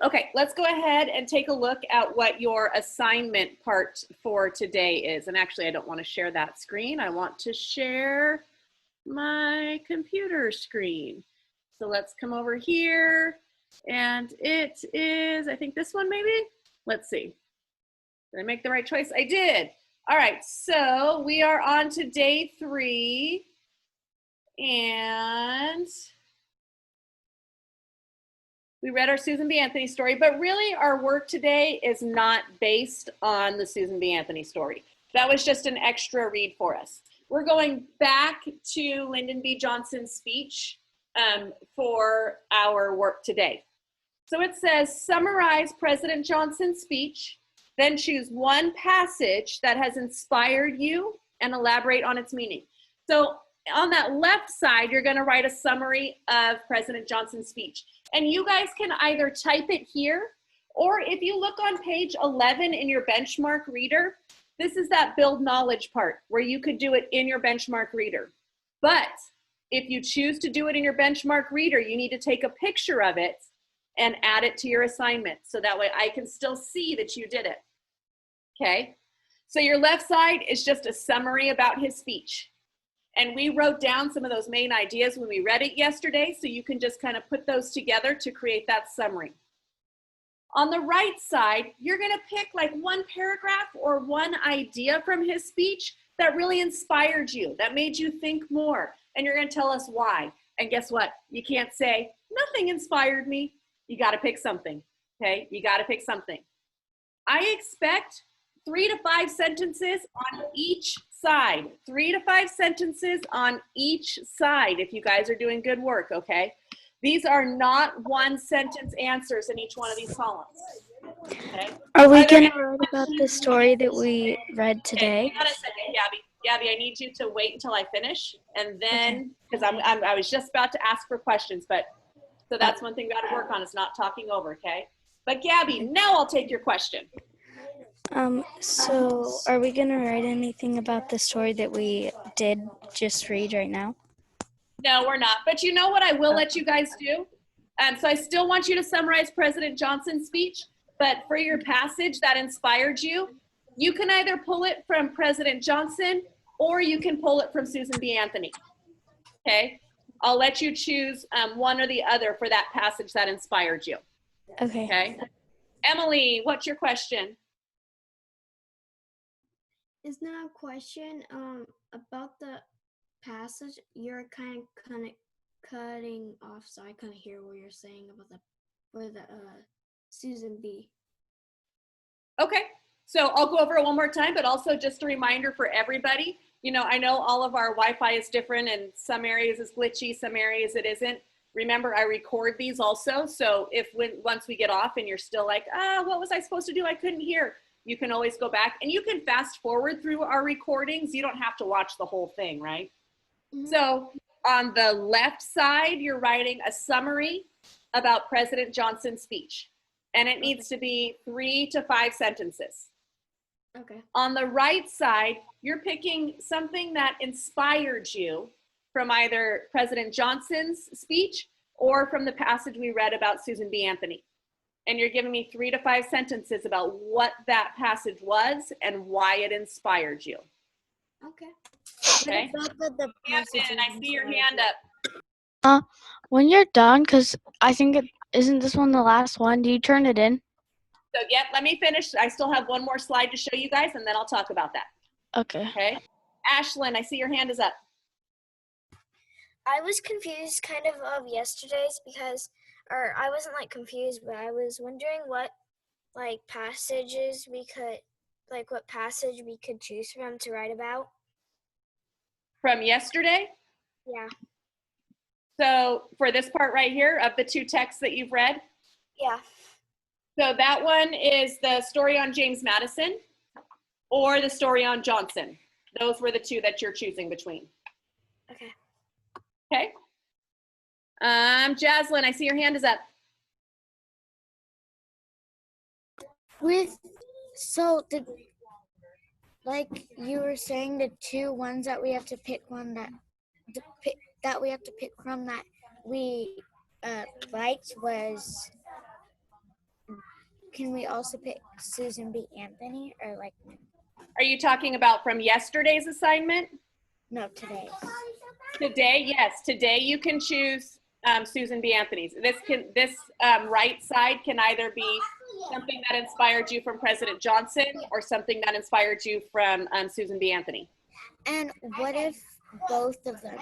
Okay, let's go ahead and take a look at what your assignment part for today is. And actually, I don't want to share that screen. I want to share my computer screen. So let's come over here. And it is, I think this one maybe? Let's see. Did I make the right choice? I did. All right, so we are on to day 3. And we read our Susan B. Anthony story, but really our work today is not based on the Susan B. Anthony story. That was just an extra read for us. We're going back to Lyndon B. Johnson's speech for our work today. So it says, summarize President Johnson's speech, then choose one passage that has inspired you and elaborate on its meaning. So on that left side, you're going to write a summary of President Johnson's speech. And you guys can either type it here, or if you look on page 11 in your benchmark reader, this is that build knowledge part where you could do it in your benchmark reader. But if you choose to do it in your benchmark reader, you need to take a picture of it and add it to your assignment. So that way I can still see that you did it. Okay? So your left side is just a summary about his speech. And we wrote down some of those main ideas when we read it yesterday, so you can just kind of put those together to create that summary. On the right side, you're gonna pick like one paragraph or one idea from his speech that really inspired you, that made you think more, and you're gonna tell us why. And guess what? You can't say, nothing inspired me. You gotta pick something, okay? You gotta pick something. I expect 3 to 5 sentences on each side. 3 to 5 sentences on each side if you guys are doing good work, okay? These are not one sentence answers in each one of these columns. Okay? Are we going to write about the story that we read today? Okay, hang on a second, Gabby. Gabby, I need you to wait until I finish, and then, because I was just about to ask for questions, but so that's one thing we got to work on is not talking over, okay? But Gabby, now I'll take your question. So are we going to write anything about the story that we did just read right now? No, we're not. But you know what I will let you guys do? So I still want you to summarize President Johnson's speech, but for your passage that inspired you, you can either pull it from President Johnson or you can pull it from Susan B. Anthony. Okay? I'll let you choose one or the other for that passage that inspired you. Okay. Okay? Emily, what's your question? Is now a question about the passage. You're kind of cutting off, so I couldn't hear what you're saying about the Susan B. Okay, so I'll go over it one more time, but also just a reminder for everybody. You know, I know all of our Wi-Fi is different, and some areas is glitchy, some areas it isn't. Remember, I record these also, so if once we get off and you're still like, what was I supposed to do? I couldn't hear. You can always go back, and you can fast forward through our recordings. You don't have to watch the whole thing, right? Mm-hmm. So on the left side, you're writing a summary about President Johnson's speech, and it needs to be 3 to 5 sentences. Okay. On the right side, you're picking something that inspired you from either President Johnson's speech or from the passage we read about Susan B. Anthony. And you're giving me 3 to 5 sentences about what that passage was and why it inspired you. Okay. Okay. Captain, I see your hand up. When you're done, because I think isn't this one the last one? Do you turn it in? So yeah, let me finish. I still have one more slide to show you guys, and then I'll talk about that. Okay. Okay. Ashlyn, I see your hand is up. I was confused kind of yesterday's because, or I wasn't like confused, but I was wondering what like passages we could, like what passage we could choose from to write about. From yesterday? Yeah. So for this part right here of the 2 texts that you've read? Yeah. So that one is the story on James Madison or the story on Johnson. Those were the 2 that you're choosing between. Okay. Okay. Jaslyn, I see your hand is up. Like you were saying, the 2 ones that we have to pick one that we have to pick from that we liked was can we also pick Susan B. Anthony or like Are you talking about from yesterday's assignment? no today? Today, yes. Today you can choose Susan B. Anthony's. This right side can either be something that inspired you from President Johnson or something that inspired you from Susan B. Anthony. And what if both of them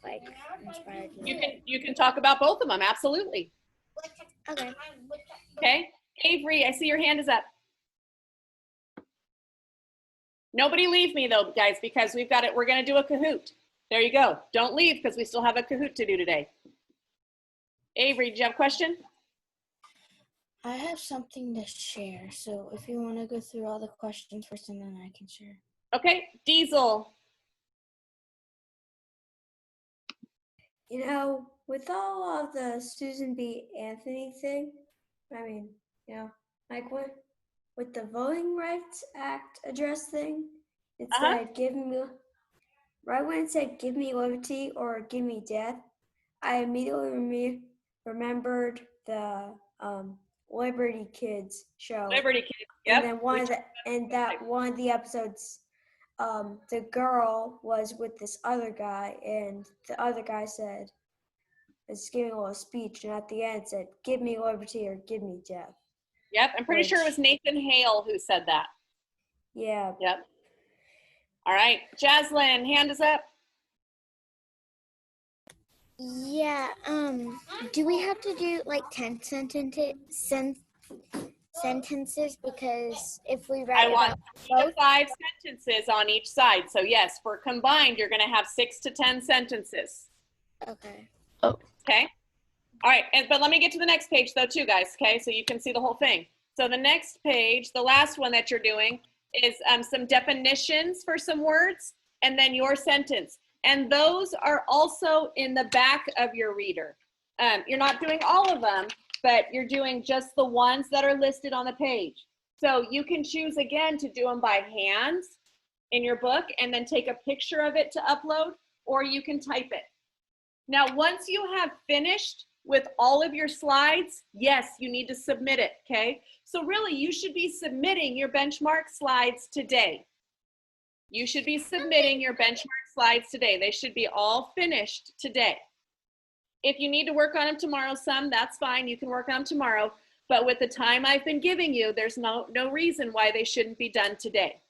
like inspired you? You can talk about both of them. Absolutely. Okay. Okay. Avery, I see your hand is up. Nobody leave me though, guys, because we've got it. We're going to do a Kahoot. There you go. Don't leave because we still have a Kahoot to do today. Avery, do you have a question? I have something to share. So if you want to go through all the questions first and then I can share. Okay. Diesel. You know, with all of the Susan B. Anthony thing, I mean, you know, like with the Voting Rights Act address thing, it said give me, right when it said give me liberty or give me death, I immediately remembered the Liberty Kids show. Liberty Kids. Yep. And then one of the episodes, the girl was with this other guy, and the other guy said, "It's giving a little speech," and at the end said, "Give me liberty or give me death." Yep. I'm pretty sure it was Nathan Hale who said that. Yeah. Yep. All right. Jaslyn, hand is up. Yeah, do we have to do like 10 sentences because if we write I want about 5 sentences on each side. So yes, for combined, you're going to have 6 to 10 sentences. okay. Okay. All right. But let me get to the next page though too, guys. Okay. So you can see the whole thing. So the next page, the last one that you're doing is some definitions for some words and then your sentence. And those are also in the back of your reader. You're not doing all of them, but you're doing just the ones that are listed on the page. So you can choose again to do them by hand in your book and then take a picture of it to upload, or you can type it. Now, once you have finished with all of your slides, yes, you need to submit it, okay? So really, you should be submitting your benchmark slides today. You should be submitting your benchmark slides today. They should be all finished today. If you need to work on them tomorrow some, that's fine. You can work on them tomorrow. But with the time I've been giving you, there's no reason why they shouldn't be done today.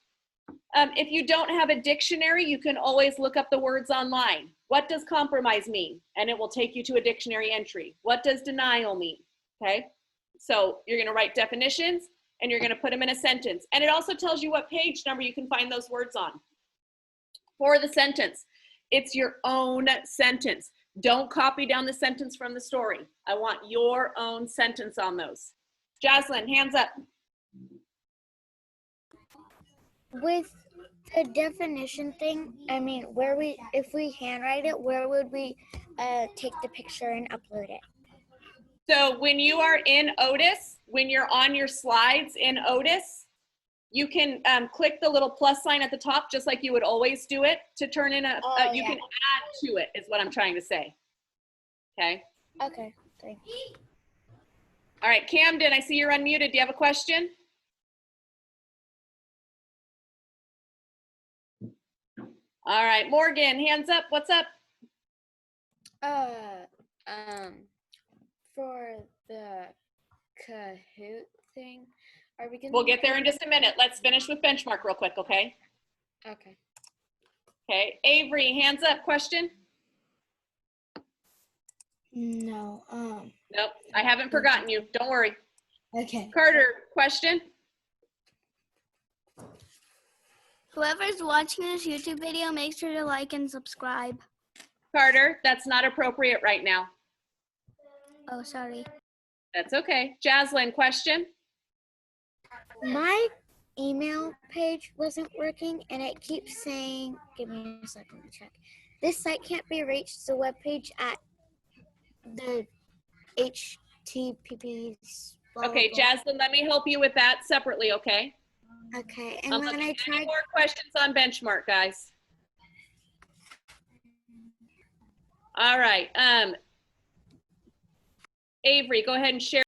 If you don't have a dictionary, you can always look up the words online. What does compromise mean? And it will take you to a dictionary entry. What does denial mean? Okay, so you're going to write definitions and you're going to put them in a sentence. And it also tells you what page number you can find those words on. For the sentence, it's your own sentence. Don't copy down the sentence from the story. I want your own sentence on those. Jaslyn, hands up. With the definition thing, I mean, if we handwrite it, where would we take the picture and upload it? So when you are in Otis, when you're on your slides in Otis, you can click the little plus sign at the top, just like you would always do it, to turn in you can add to it, is what I'm trying to say. Okay. Okay, thanks. All right, Camden, I see you're unmuted. Do you have a question? All right, Morgan, hands up. What's up? For the Kahoot thing, are we gonna? We'll get there in just a minute. Let's finish with benchmark real quick, okay? Okay. Okay, Avery, hands up. Question? No. Nope, I haven't forgotten you. Don't worry. Okay. Carter, question? Whoever's watching this YouTube video, make sure to like and subscribe. Carter, that's not appropriate right now. Oh, sorry. That's okay. Jaslyn, question? My email page wasn't working and it keeps saying, give me a second to check. This site can't be reached, the webpage at the HTTPs. Okay, Jaslyn, let me help you with that separately, okay? Okay, and Unless when you I have any tried, more questions on benchmark, guys. All right. Avery, go ahead and share